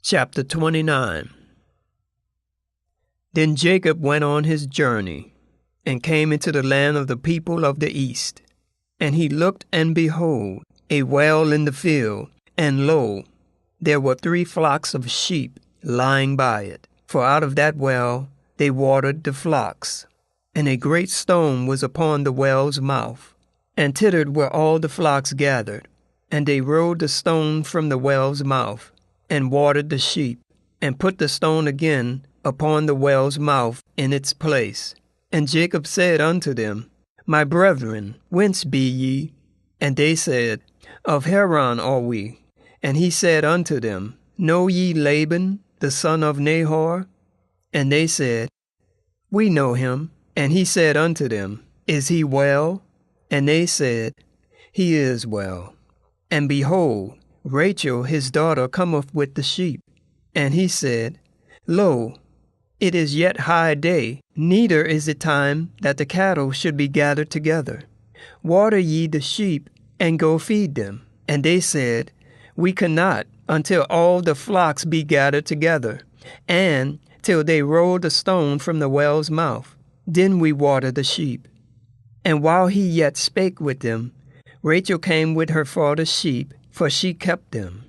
Chapter 29. Then Jacob went on his journey, and came into the land of the people of the east. And he looked, and behold, a well in the field, and lo, there were 3 flocks of sheep lying by it. For out of that well they watered the flocks. And a great stone was upon the well's mouth, and thither were all the flocks gathered. And they rolled the stone from the well's mouth, and watered the sheep, and put the stone again upon the well's mouth in its place. And Jacob said unto them, My brethren, whence be ye? And they said, Of Haran are we. And he said unto them, Know ye Laban, the son of Nahor? And they said, We know him. And he said unto them, Is he well? And they said, He is well. And behold, Rachel his daughter cometh with the sheep. And he said, Lo, it is yet high day, neither is it time that the cattle should be gathered together. Water ye the sheep, and go feed them. And they said, We cannot, until all the flocks be gathered together, and till they roll the stone from the well's mouth. Then we water the sheep. And while he yet spake with them, Rachel came with her father's sheep, for she kept them.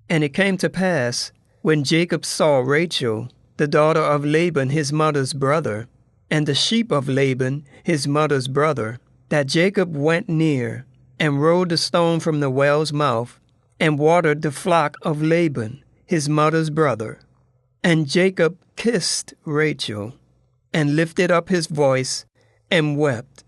And it came to pass, when Jacob saw Rachel, the daughter of Laban his mother's brother, and the sheep of Laban his mother's brother, that Jacob went near, and rolled the stone from the well's mouth, and watered the flock of Laban his mother's brother. And Jacob kissed Rachel, and lifted up his voice, and wept.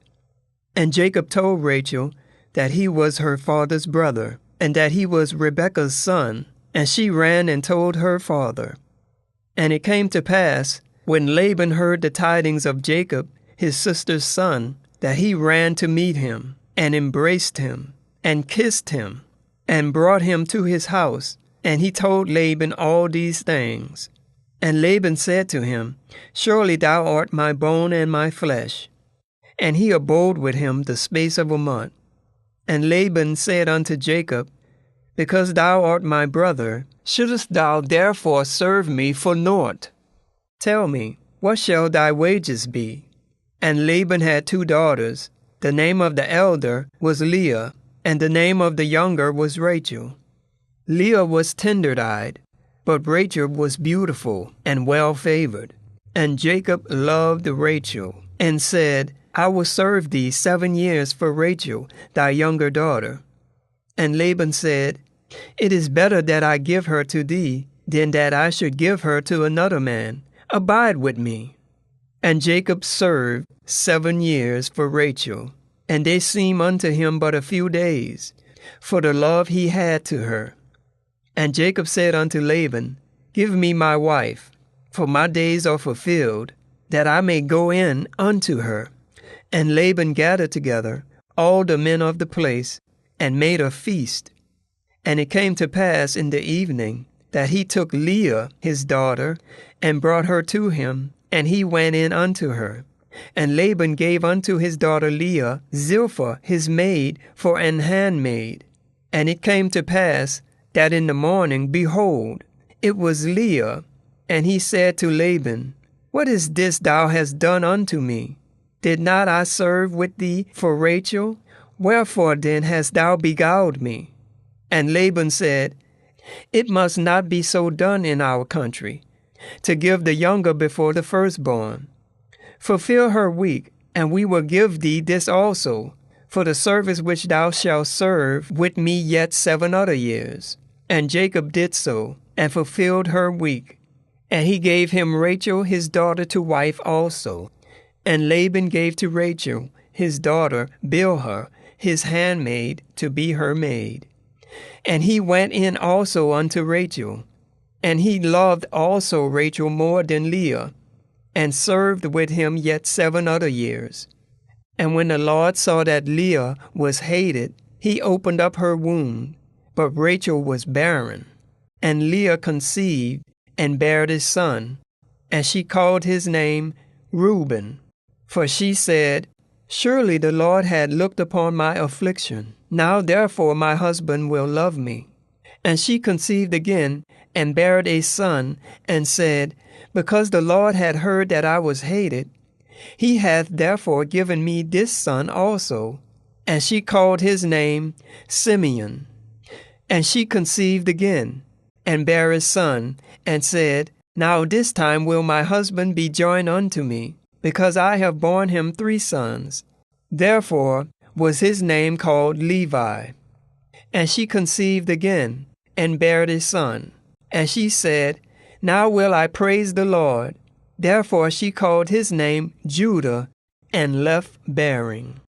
And Jacob told Rachel that he was her father's brother, and that he was Rebekah's son. And she ran and told her father. And it came to pass, when Laban heard the tidings of Jacob, his sister's son, that he ran to meet him, and embraced him, and kissed him, and brought him to his house. And he told Laban all these things. And Laban said to him, Surely thou art my bone and my flesh. And he abode with him the space of a month. And Laban said unto Jacob, Because thou art my brother, shouldest thou therefore serve me for naught? Tell me, what shall thy wages be? And Laban had 2 daughters. The name of the elder was Leah, and the name of the younger was Rachel. Leah was tender-eyed, but Rachel was beautiful and well-favored. And Jacob loved Rachel, and said, I will serve thee 7 years for Rachel, thy younger daughter. And Laban said, It is better that I give her to thee, than that I should give her to another man. Abide with me. And Jacob served 7 years for Rachel, and they seemed unto him but a few days, for the love he had to her. And Jacob said unto Laban, Give me my wife, for my days are fulfilled, that I may go in unto her. And Laban gathered together all the men of the place, and made a feast. And it came to pass in the evening, that he took Leah his daughter, and brought her to him, and he went in unto her. And Laban gave unto his daughter Leah Zilpah his maid for an handmaid. And it came to pass, that in the morning, behold, it was Leah. And he said to Laban, What is this thou hast done unto me? Did not I serve with thee for Rachel? Wherefore then hast thou beguiled me? And Laban said, It must not be so done in our country, to give the younger before the firstborn. Fulfill her week, and we will give thee this also, for the service which thou shalt serve with me yet 7 other years. And Jacob did so, and fulfilled her week. And he gave him Rachel his daughter to wife also. And Laban gave to Rachel his daughter Bilhah his handmaid to be her maid. And he went in also unto Rachel. And he loved also Rachel more than Leah, and served with him yet 7 other years. And when the Lord saw that Leah was hated, he opened up her womb, but Rachel was barren. And Leah conceived, and bare a son, and she called his name Reuben. For she said, Surely the Lord had looked upon my affliction. Now therefore my husband will love me. And she conceived again, and bare a son, and said, Because the Lord had heard that I was hated, he hath therefore given me this son also. And she called his name Simeon. And she conceived again, and bare a son, and said, Now this time will my husband be joined unto me, because I have borne him 3 sons. Therefore was his name called Levi. And she conceived again, and bare a son. And she said, Now will I praise the Lord. Therefore she called his name Judah, and left bearing.